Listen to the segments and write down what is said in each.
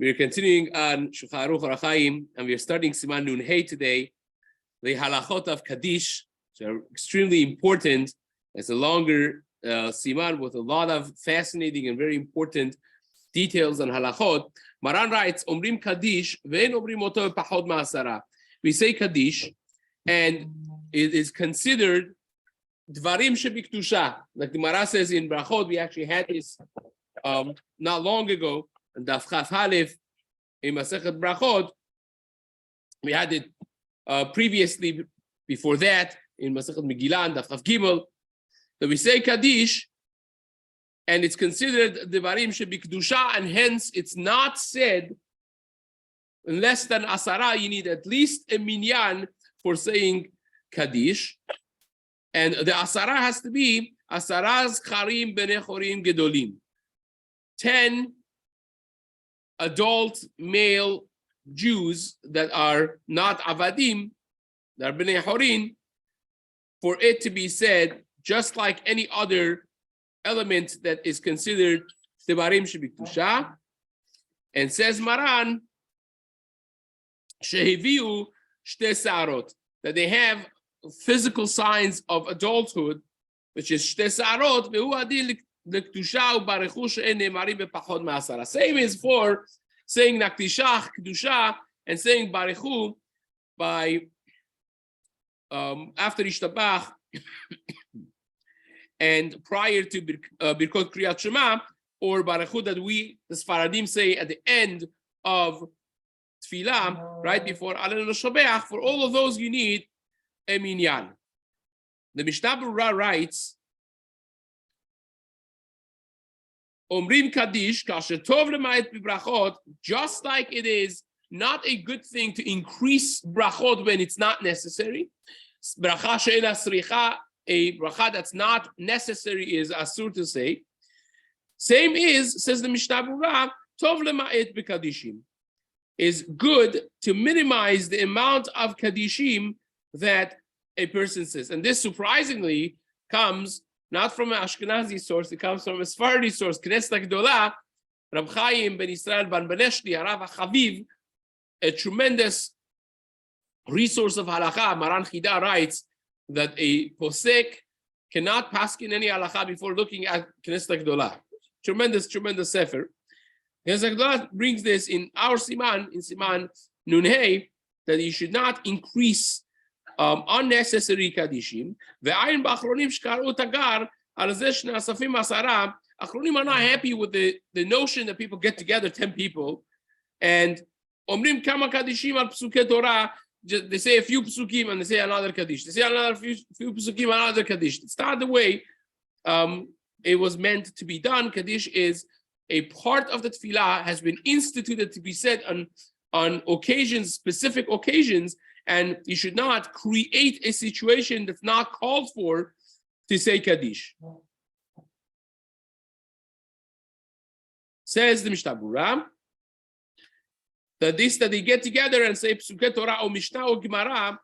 We are continuing on Shulchan Aruch Orach Chaim, and we are starting Siman Nun Hey today. The halachot of Kaddish, which are extremely important. It's a longer Siman with a lot of fascinating and very important details on halachot. Maran writes, Omrim Kaddish, ve'en omrim oto pachod ma'asara. We say Kaddish, and it is considered Dvarim shebiktusha. Like the Mara says in Brachot, we actually had this not long ago. And Daf Chaf Halef in Masechet Brachot, we had it previously before that in Masechet Megillah and Daf Chaf Gimel. So we say Kaddish, and it's considered Devarim Shebikdusha, and hence it's not said in less than Asara. You need at least a minyan for saying Kaddish, and the Asara has to be Asaraz Charim Bnei Chorim Gedolim, 10 adult male Jews that are not avadim, that are bnei horin, for it to be said just like any other element that is considered devarim shebiktusha. And says Maran, sheheviu shte sarot, that they have physical signs of adulthood, which is shte sarot ve'hu adil. Same is for saying Nakdishah, Kedusha, and saying Barechu by after Ishtabach and prior to Birkot Kriyat Shema, or Barechu that we, the Sfaradim, say at the end of Tfilah, right before Alel Shabach. For all of those, you need a minyan. The Mishna Berurah writes, Omrim Kaddish, kasher tov lemayit b'brachot, just like it is not a good thing to increase brachot when it's not necessary. Bracha she'ena sricha, a bracha that's not necessary is asur to say. Same is, says the Mishna Berurah, tov lemayit b'kaddishim, is good to minimize the amount of kaddishim that a person says. And this surprisingly comes not from an Ashkenazi source, it comes from a Sephardi source. Knesset Gdolah, Rab Chaim ben Israel ban Beneshli, Harav HaChaviv, a tremendous resource of halacha. Maran Chida writes that a posek cannot paskin any halacha before looking at Knesset Gdolah. Tremendous sefer. Knesset Gdolah brings this in our Siman, in Siman Nun Hey, that you should not increase unnecessary kaddishim. Ve'ayin b'achronim shkaru tagar al zeh shnei asafim asara. Achronim are not happy with the notion that people get together, 10 people, and omrim kama kaddishim al psuke Torah. They say a few psukim and they say another kaddish. They say another few psukim, another kaddish. It's not the way it was meant to be done. Kaddish is a part of the tefillah, has been instituted to be said on occasions, specific occasions. And you should not create a situation that's not called for to say Kaddish. Says the Mishna Berurah that they get together and say Psuke Torah or Mishnah or Gemara,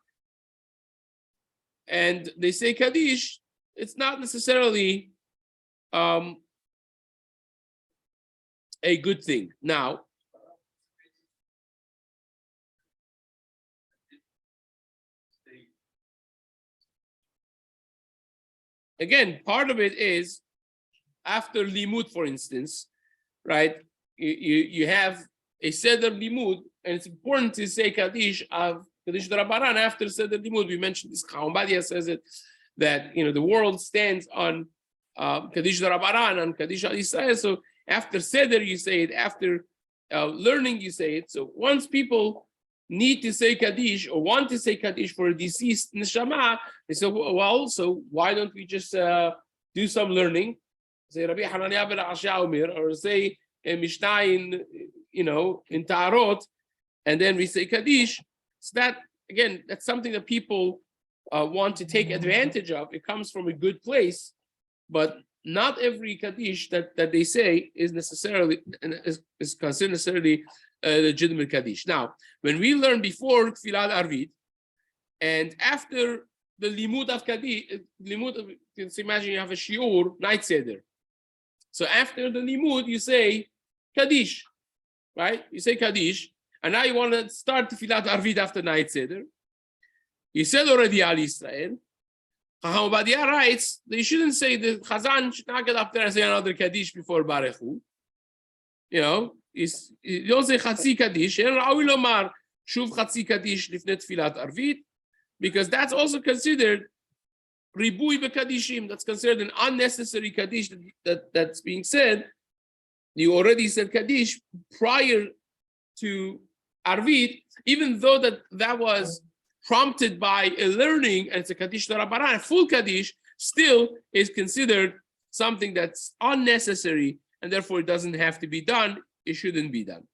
and they say Kaddish, it's not necessarily a good thing. Now, again, part of it is after limud, for instance, right? You have a seder limud, and it's important to say Kaddish of Kaddish D'Rabbanan after seder limud. We mentioned this. Chaim says it that the world stands on Kaddish D'Rabbanan and Kaddish Al Yisrael. So after seder you say it, after learning you say it. So once people need to say Kaddish or want to say Kaddish for a deceased neshama, they say, well, so why don't we just do some learning? Say Rabbi Hananiah ben Asher Omer, or say a Mishnah in Ta'arot, and then we say Kaddish. So that, again, that's something that people want to take advantage of. It comes from a good place, but not every Kaddish that they say is necessarily is considered necessarily legitimate Kaddish. Now, when we learn before Tfilah Arvit and after the limud of Kaddish, imagine you have a shiur, night seder. So after the limud, you say Kaddish. right? You say Kaddish, and now you want to start Tfilat Arvit after night Seder. You said already Al Yisrael. Chacham Ovadia writes that you shouldn't say the Chazan should not get up there and say another Kaddish before Baruch Hu. You know, you don't say Chatzi Kaddish. Ra'ui lomar Shuv Chatzi Kaddish lifnei Tfilat Arvit, because that's also considered Ribui B'Kaddishim. That's considered an unnecessary Kaddish that's being said. You already said Kaddish prior to Arvit, even though that was prompted by a learning, and it's a Kaddish D'Rabbanan, a full Kaddish, still is considered something that's unnecessary, and therefore it doesn't have to be done. It shouldn't be done.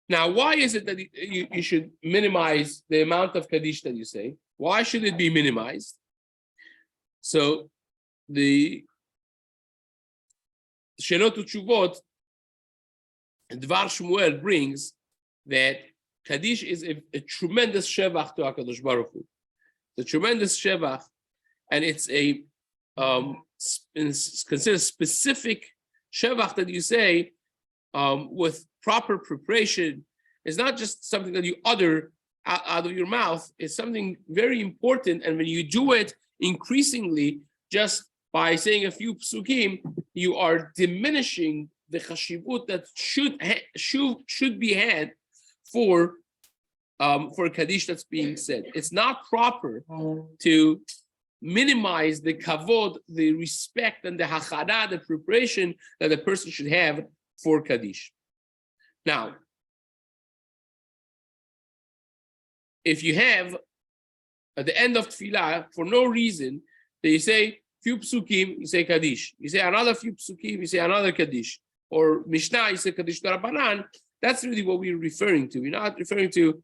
Now, why is it that you should minimize the amount of Kaddish that you say? Why should it be minimized? So the Shelot Utshuvot, Dvar Shmuel brings that Kaddish is a tremendous shevach to HaKadosh Baruch Hu. It's a tremendous shevach, and it's considered specific shevach that you say with proper preparation. It's not just something that you utter out of your mouth. It's something very important, and when you do it increasingly, just by saying a few psukim, you are diminishing the chashivut that should be had for Kaddish that's being said. It's not proper to minimize the kavod, the respect, and the hachara, the preparation that a person should have for Kaddish. Now, if you have at the end of tefillah, for no reason, that you say few psukim, you say Kaddish. You say another few psukim, you say another Kaddish. Or Mishnah, you say Kaddish D'Rabbanan. That's really what we're referring to. We're not referring to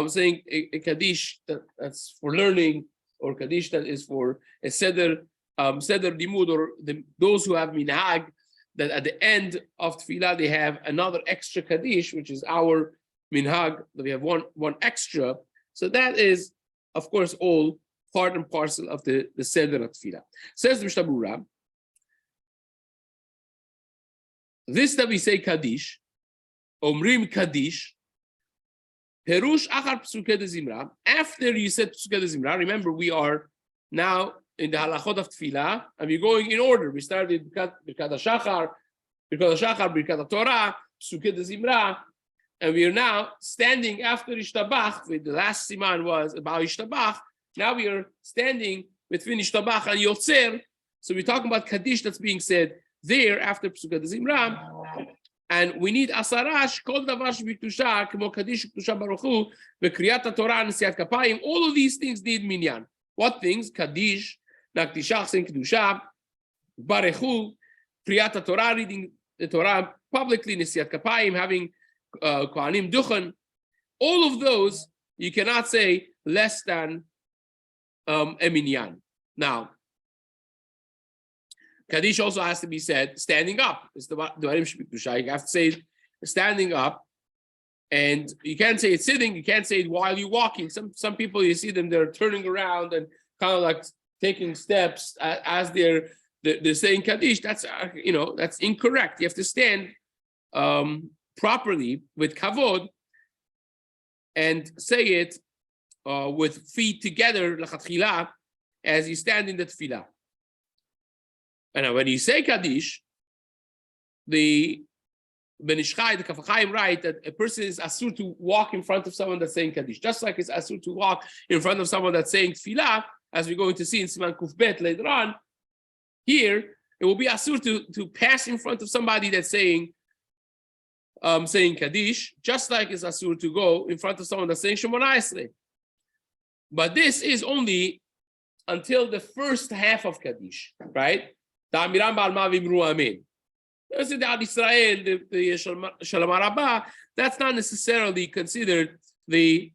saying a Kaddish that's for learning, or Kaddish that is for a Seder Limud, or those who have Minhag, that at the end of Tefillah they have another extra Kaddish, which is our Minhag, that we have one extra. So that is, of course, all part and parcel of the Seder of Tefillah. Says the Mishna Berurah, this that we say Kaddish, Omrim Kaddish, Perush Achar Psukei de Zimra. After you said Psukei de Zimra, remember we are now in the halachot of Tefillah, and we're going in order. We started Birkat HaShachar, Birkat HaTorah, Psukei de Zimra, and we are now standing after Ishtabach. The last Siman was about Ishtabach. Now we are standing between Ishtabach and Yotzer. So we're talking about Kaddish that's being said there after Psukei de Zimra. And we need asarash, kol davar shebikdusha, kemo kaddish kedusha baruch hu, vekriyat haTorah, nesiat kapayim. All of these things need minyan. What things? Kaddish, nakdishach, saying kedusha, baruch hu, kriyat haTorah, reading the Torah publicly, nesiat kapayim, having kohanim duchen. All of those you cannot say less than a minyan. Now, Kaddish also has to be said standing up. It's the you have to say it standing up, and you can't say it sitting. You can't say it while you're walking. Some people, you see them, they're turning around and kind of like taking steps as they're saying Kaddish. That's that's incorrect. You have to stand properly with kavod and say it with feet together lachatchila as you stand in the tefillah. And when you say Kaddish, the Ben Ish Chai, the Kaf HaChaim write that a person is asur to walk in front of someone that's saying Kaddish, just like it's asur to walk in front of someone that's saying Tefillah, as we're going to see in Siman Kuf Bet later on. Here, it will be asur to pass in front of somebody that's saying Kaddish, just like it's asur to go in front of someone that's saying Shemona Esrei. But this is only until the first half of Kaddish, right? Ta'amiram ba'alma v'imru amen. There's the Al Yisrael, the Shalom Rabbah. That's not necessarily considered the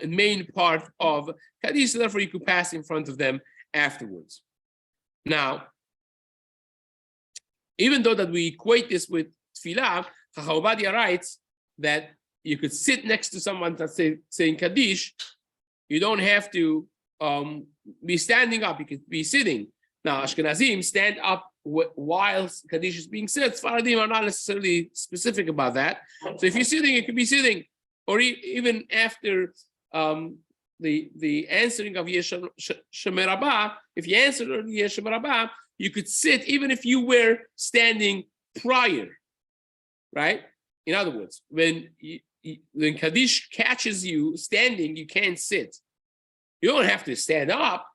main part of Kaddish, so therefore you could pass in front of them afterwards. Now, even though that we equate this with Tefillah, Chacham Ovadia writes that you could sit next to someone that's saying Kaddish. You don't have to be standing up. You could be sitting. Now, Ashkenazim stand up while Kaddish is being said, Sfaradim are not necessarily specific about that. So if you're sitting, it could be sitting, or even after the answering of Yeshem Rabbah, if you answered Yeshem Rabbah, you could sit even if you were standing prior, right? In other words, when Kaddish catches you standing, you can't sit. You don't have to stand up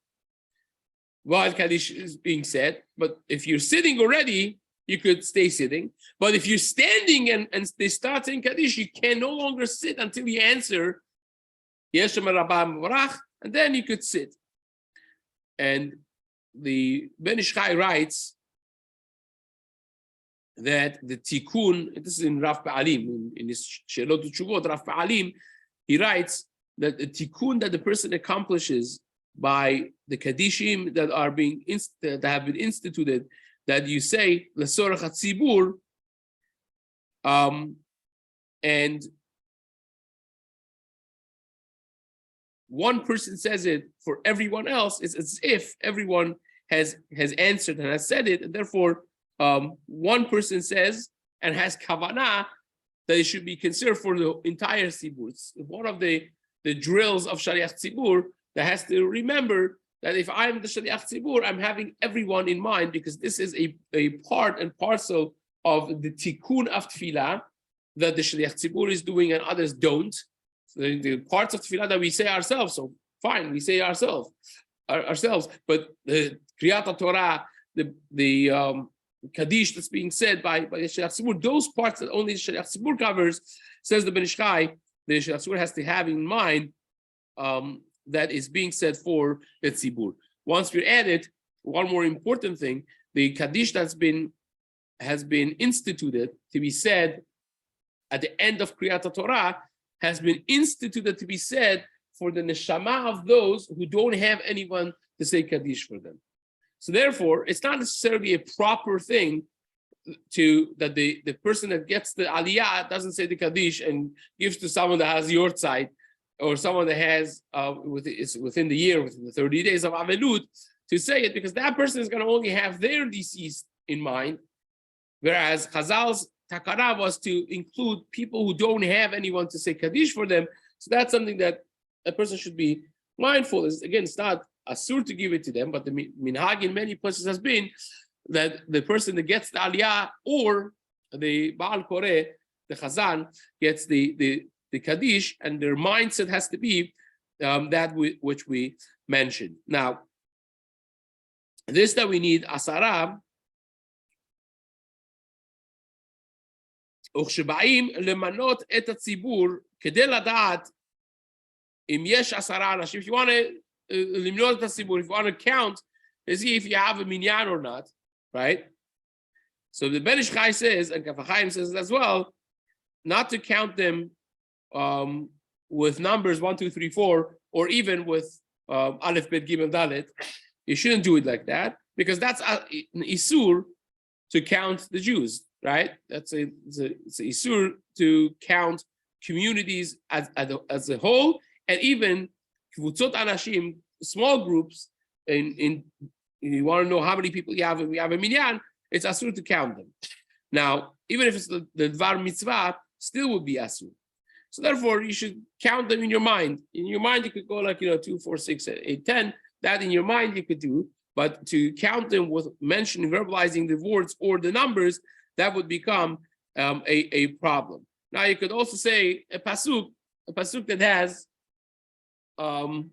while Kaddish is being said, but if you're sitting already, you could stay sitting. But if you're standing and they start saying Kaddish, you can no longer sit until you answer Yeshem Rabbah Mevorach, and then you could sit. And the Ben Ish Chai writes that the tikkun, this is in Rav Pa'alim, in his Shelot Utshuvot, Rav Pa'alim, he writes that the tikkun that the person accomplishes by the Kaddishim that are that have been instituted, that you say L'sorach HaTzibur, and one person says it for everyone else, it's as if everyone has answered and has said it, and therefore one person says and has kavanah that it should be considered for the entire tzibur. It's one of the drills of Shaliach Tzibur that has to remember that if I'm the Shaliach Tzibur, I'm having everyone in mind, because this is a part and parcel of the tikkun of tefillah that the Shaliach Tzibur is doing and others don't. So the parts of tefillah that we say ourselves, so fine, we say ourselves, but the Kriyat Torah, the Kaddish that's being said by the Shaliach Tzibur, those parts that only the Shaliach Tzibur covers, says the Ben Ish Chai, the Shaliach Tzibur has to have in mind that is being said for the Tzibur. Once we add it, one more important thing, the Kaddish has been instituted to be said at the end of Kriyat Torah has been instituted to be said for the neshama of those who don't have anyone to say Kaddish for them. So therefore, it's not necessarily a proper thing that the person that gets the aliyah doesn't say the Kaddish and gives to someone that has your side, or someone that has within the year, within the 30 days of Avelut, to say it, because that person is going to only have their deceased in mind, whereas Chazal's takara was to include people who don't have anyone to say Kaddish for them. So that's something that a person should be mindful. Again, it's not asur to give it to them, but the minhag in many places has been that the person that gets the aliyah or the Baal Koreh, the Chazan, gets the Kaddish, and their mindset has to be that which we mentioned. Now, this that we need asara, וכשבאים למנות את הציבור כדי לדעת אם יש 10 אנשים, if you want to למנות את הציבור, if you want to count to see if you have a minyan or not, right? So the Ben Ish Chai says, and Kaf HaChaim says as well, not to count them with numbers 1, 2, 3, 4, or even with Aleph, Bet, Gimel, Dalet. You shouldn't do it like that, because that's an isur to count the Jews, right? It's a isur to count communities as a whole, and even kvutzot anashim, small groups. In you want to know how many people you have, we have a minyan, it's asur to count them. Now, even if it's the dvar mitzvah, still would be asur. So therefore, you should count them in your mind. In your mind, you could go like 2, 4, 6, 8, 10. That in your mind you could do, but to count them with mentioning, verbalizing the words or the numbers, that would become a problem. Now you could also say a pasuk that has 10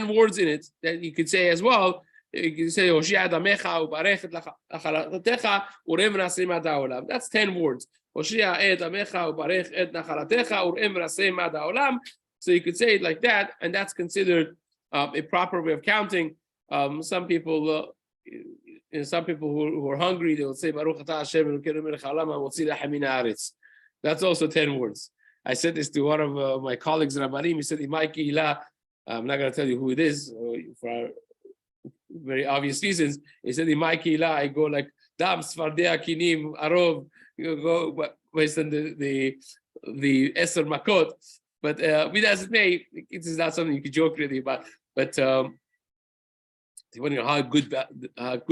words in it that you could say as well. You could say Hoshea Adamecha ubarech et nachalatecha urem rasem ad haolam. That's 10 words. Hoshea Adamecha ubarech et nachalatecha urem rasem ad haolam. So you could say it like that, and that's considered a proper way of counting. Some people who are hungry, they will say Baruch Atah Hashem Elokeinu melech haolam hamotzi lechem min haaretz. That's also 10 words. I said this to one of my colleagues in Rabbanim. He said, "In my kehillah," I'm not going to tell you who it is for very obvious reasons. He said, "In my kehillah, I go like Dam Sfardei Kinim Arov." You go based on the Eser Makot. But be that as it may, it is not something you could joke really about. But to depending on how good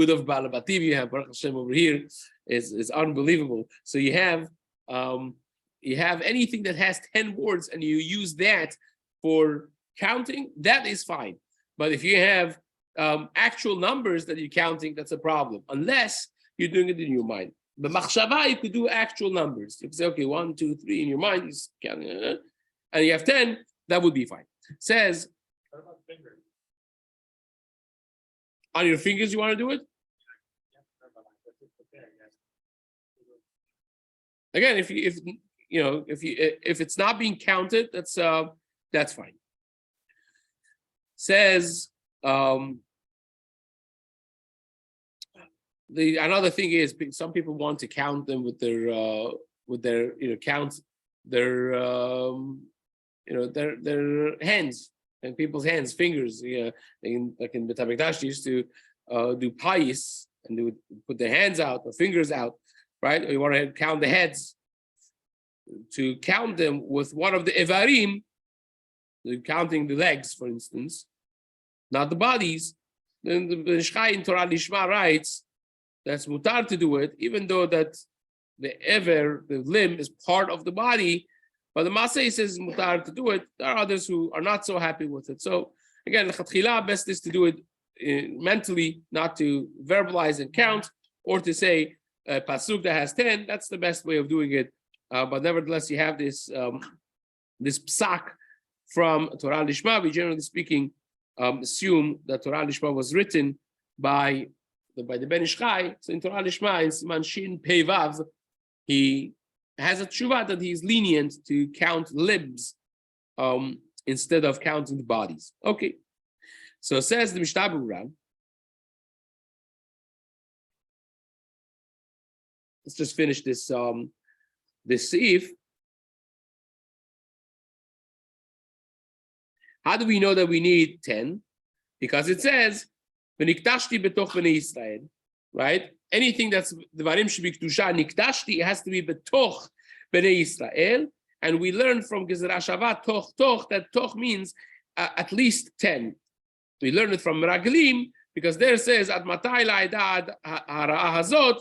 of Balabatim you have, Baruch Hashem over here is unbelievable. So you have anything that has 10 words and you use that for counting, that is fine. But if you have actual numbers that you're counting, that's a problem, unless you're doing it in your mind. But machshava, you could do actual numbers. You could say, okay, 1, 2, 3 in your mind, you count, and you have 10, that would be fine. It says, what about fingers? On your fingers, you want to do it? Again, if it's not being counted, that's fine. Says another thing is some people want to count them with their count their hands and people's hands, fingers. Like in Beit HaMikdash, they used to do payis, and they would put their hands out, the fingers out, right? Or you want to count the heads, to count them with one of the evarim, counting the legs, for instance, not the bodies. Then the Shchai in Torah Lishma writes that's mutar to do it, even though that the limb, is part of the body. But the Masei says mutar to do it. There are others who are not so happy with it. So again, l'chatchila, best is to do it mentally, not to verbalize and count, or to say a pasuk that has 10. That's the best way of doing it. But nevertheless, you have this psak from Torah Lishma. We generally speaking assume that Torah Lishma was written by the Ben Ish Chai. So in Torah Lishma, in Siman Shin Pei Vav, he has a tshuva that he is lenient to count limbs instead of counting the bodies. Okay, so it says the Mishna Berurah. Let's just finish this Seif. How do we know that we need 10? Because it says, "V'niktashti betoch b'nei Yisrael," right? Anything that's the varim should be kedusha, niktashti, it has to be betoch b'nei Yisrael. And we learn from Gezerah Shavah toch that toch means at least 10. We learn it from Meraglim because there it says ad matai la'eda hara'ah hazot.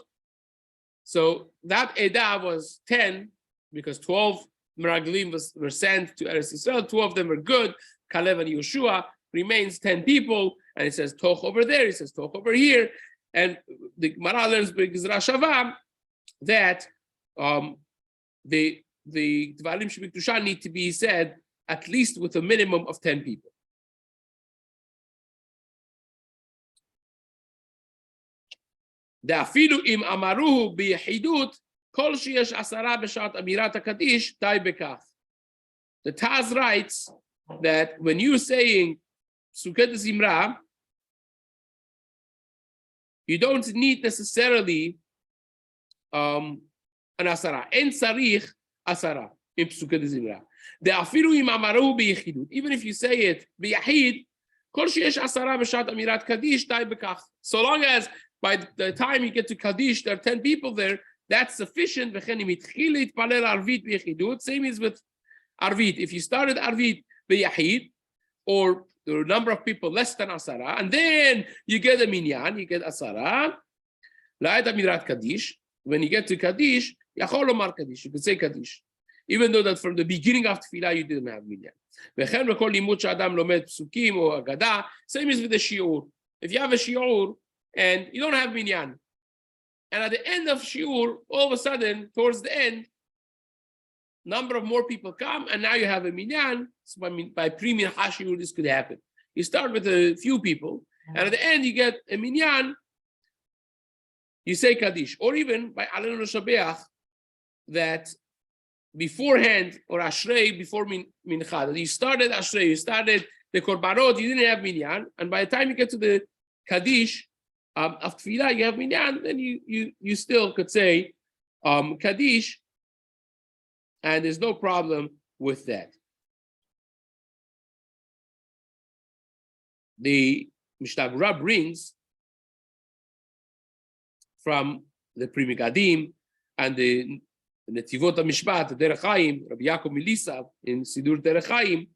So that Edah was 10 because 12 Meraglim were sent to Eretz Yisrael. 2 of them were good. Kalev and Yeshua, remains 10 people. And it says Toch over there, it says Toch over here. And the Gemara learns by Gezerah Shavah that the Dvarim Shebik Tusha need to be said at least with a minimum of 10 people. The afilu im amaruhu biyechidut kol sheyesh asara b'shat amirat hakadish tai bekach. The Taz writes that when you're saying Sukkot Zimra, you don't need necessarily an asara. En sarich asara in Sukkot Zimra. The afilu im amaruhu biyechidut. Even if you say it biyachid, kol sheyesh asara b'shat amirat kadish tai bekach. So long as by the time you get to Kaddish, there are 10 people there, that's sufficient. Same is with Arvit. If you started Arvit b'yahid, or there are a number of people less than Asara, and then you get a minyan, you get Asara, la'ed amirat Kaddish. When you get to Kaddish, yachol omar Kaddish, you could say Kaddish. Even though that from the beginning of Tefillah, you didn't have minyan. Same is with the shiur. If you have a shiur, and you don't have minyan, and at the end of shiur, all of a sudden, towards the end, number of more people come, and now you have a minyan. So by pre-minyan shiur, this could happen. You start with a few people, and at the end, you get a minyan. You say Kaddish, or even by Alenu L'Shabeach, that beforehand, or Ashrei, before Mincha, you started Ashrei, you started the Korbanot, you didn't have minyan, and by the time you get to the Kaddish, of Tefillah, you have minyan, then you still could say Kaddish, and there's no problem with that. The Mishna Berurah brings from the Pri Megadim and the Netivot HaMishpat, Derech Chaim, Rabbi Yaakov Milisa in Sidur Derech Chaim,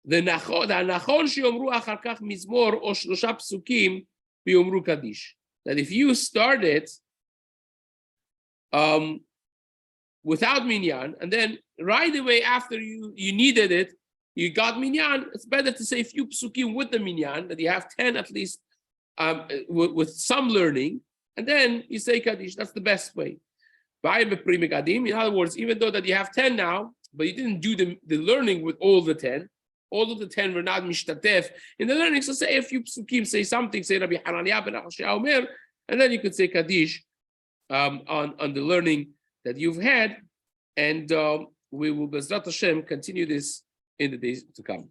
the nachon sheomru achar kach mizmor o shlosha psukim v'yomru kaddish. That if you start it without minyan, and then right away after you needed it, you got minyan, it's better to say a few psukim with the minyan, that you have 10 at least with some learning, and then you say kaddish. That's the best way. In other words, even though that you have 10 now, but you didn't do the learning with all the 10, all of the 10 were not mishtatef in the learning, so say a few psukim, say something, say Rabbi Hananiah ben Achashia Omer, and then you could say kaddish on the learning that you've had, and we will, Bezrat Hashem, continue this in the days to come.